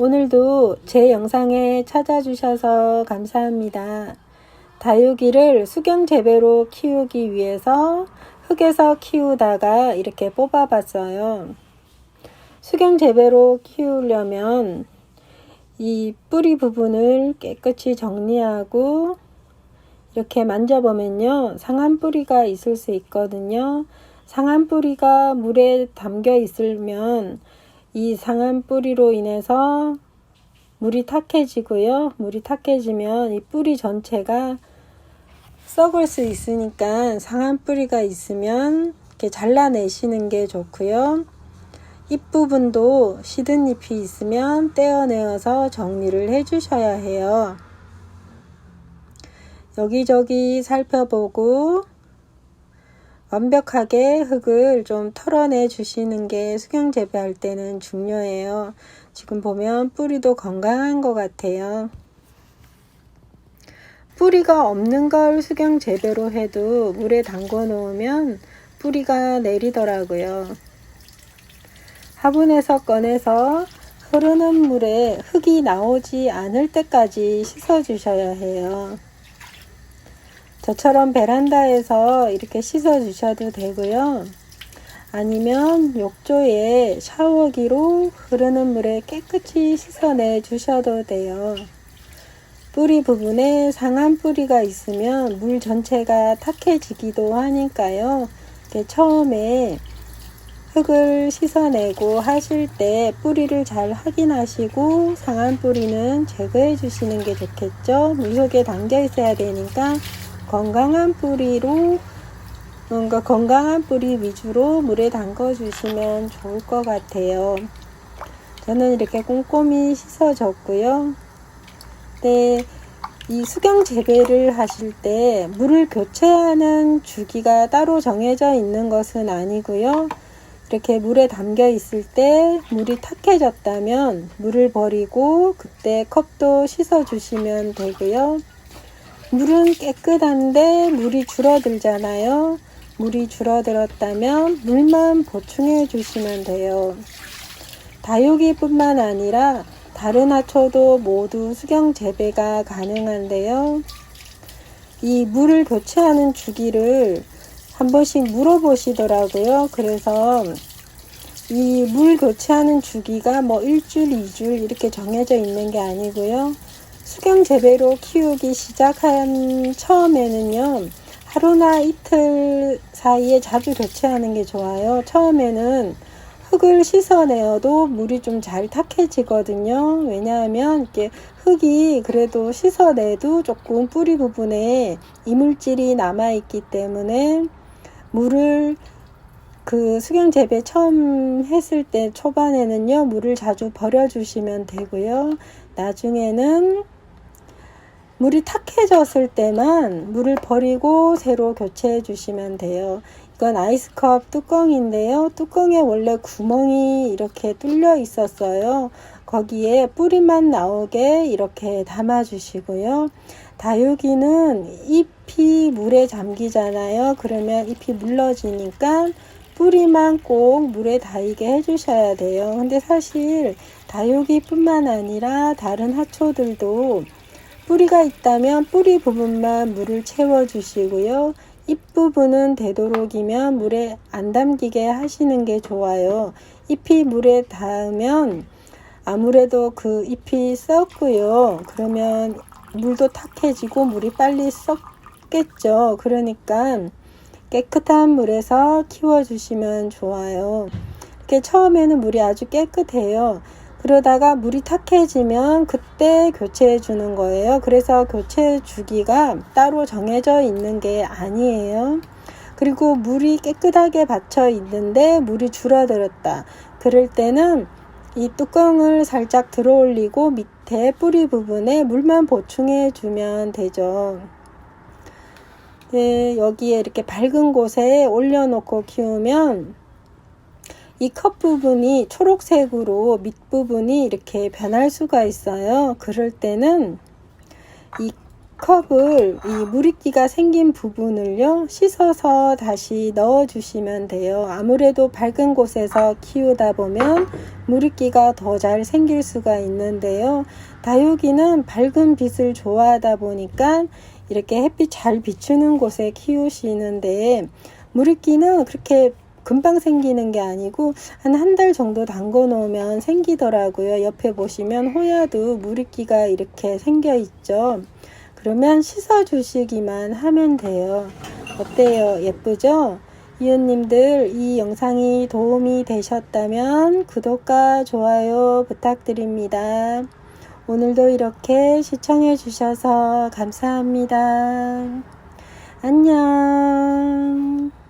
오늘도 제 영상에 찾아주셔서 감사합니다. 다육이를 수경 재배로 키우기 위해서 흙에서 키우다가 이렇게 뽑아봤어요. 수경 재배로 키우려면 이 뿌리 부분을 깨끗이 정리하고 이렇게 만져보면요, 상한 뿌리가 있을 수 있거든요. 상한 뿌리가 물에 담겨 있으면 이 상한 뿌리로 인해서 물이 탁해지고요. 물이 탁해지면 이 뿌리 전체가 썩을 수 있으니까 상한 뿌리가 있으면 이렇게 잘라내시는 게 좋고요. 잎부분도 시든 잎이 있으면 떼어내어서 정리를 해 주셔야 해요. 여기저기 살펴보고 완벽하게 흙을 좀 털어내 주시는 게 수경 재배할 때는 중요해요. 지금 보면 뿌리도 건강한 것 같아요. 뿌리가 없는 걸 수경 재배로 해도 물에 담궈 놓으면 뿌리가 내리더라고요. 화분에서 꺼내서 흐르는 물에 흙이 나오지 않을 때까지 씻어 주셔야 해요. 저처럼 베란다에서 이렇게 씻어 주셔도 되고요. 아니면 욕조에 샤워기로 흐르는 물에 깨끗이 씻어내 주셔도 돼요. 뿌리 부분에 상한 뿌리가 있으면 물 전체가 탁해지기도 하니까요. 처음에 흙을 씻어내고 하실 때 뿌리를 잘 확인하시고 상한 뿌리는 제거해 주시는 게 좋겠죠. 물 속에 담겨 있어야 되니까 건강한 뿌리로, 건강한 뿌리 위주로 물에 담궈 주시면 좋을 것 같아요. 저는 이렇게 꼼꼼히 씻어줬고요. 네, 이 수경 재배를 하실 때 물을 교체하는 주기가 따로 정해져 있는 것은 아니고요. 이렇게 물에 담겨 있을 때 물이 탁해졌다면 물을 버리고 그때 컵도 씻어 주시면 되고요. 물은 깨끗한데 물이 줄어들잖아요. 물이 줄어들었다면 물만 보충해 주시면 돼요. 다육이 뿐만 아니라 다른 하초도 모두 수경 재배가 가능한데요. 이 물을 교체하는 주기를 한 번씩 물어보시더라고요. 그래서 이 물 교체하는 주기가 뭐 일주일, 이주일 이렇게 정해져 있는 게 아니고요. 수경 재배로 키우기 시작한 처음에는요, 하루나 이틀 사이에 자주 교체하는 게 좋아요. 처음에는 흙을 씻어내어도 물이 좀 잘 탁해지거든요. 왜냐하면 이렇게 흙이 그래도 씻어내도 조금 뿌리 부분에 이물질이 남아있기 때문에 물을 수경 재배 처음 했을 때 초반에는요, 물을 자주 버려주시면 되고요. 나중에는 물이 탁해졌을 때만 물을 버리고 새로 교체해 주시면 돼요. 이건 아이스컵 뚜껑인데요. 뚜껑에 원래 구멍이 이렇게 뚫려 있었어요. 거기에 뿌리만 나오게 이렇게 담아 주시고요. 다육이는 잎이 물에 잠기잖아요. 그러면 잎이 물러지니까 뿌리만 꼭 물에 닿이게 해주셔야 돼요. 근데 사실 다육이 뿐만 아니라 다른 하초들도 뿌리가 있다면 뿌리 부분만 물을 채워 주시고요. 잎 부분은 되도록이면 물에 안 담기게 하시는 게 좋아요. 잎이 물에 닿으면 아무래도 그 잎이 썩고요. 그러면 물도 탁해지고 물이 빨리 썩겠죠. 그러니까 깨끗한 물에서 키워주시면 좋아요. 이렇게 처음에는 물이 아주 깨끗해요. 그러다가 물이 탁해지면 그때 교체해 주는 거예요. 그래서 교체 주기가 따로 정해져 있는 게 아니에요. 그리고 물이 깨끗하게 받쳐 있는데 물이 줄어들었다. 그럴 때는 이 뚜껑을 살짝 들어 올리고 밑에 뿌리 부분에 물만 보충해 주면 되죠. 네, 여기에 이렇게 밝은 곳에 올려놓고 키우면 이 컵 부분이 초록색으로 밑부분이 이렇게 변할 수가 있어요. 그럴 때는 이 컵을 이 물입기가 생긴 부분을요 씻어서 다시 넣어 주시면 돼요. 아무래도 밝은 곳에서 키우다 보면 물입기가 더 잘 생길 수가 있는데요. 다육이는 밝은 빛을 좋아하다 보니까 이렇게 햇빛 잘 비추는 곳에 키우시는데 물입기는 그렇게 금방 생기는 게 아니고 한 달 정도 담궈 놓으면 생기더라고요. 옆에 보시면 호야도 물입기가 이렇게 생겨 있죠. 그러면 씻어 주시기만 하면 돼요. 어때요? 예쁘죠? 이웃님들, 이 영상이 도움이 되셨다면 구독과 좋아요 부탁드립니다. 오늘도 이렇게 시청해 주셔서 감사합니다. 안녕.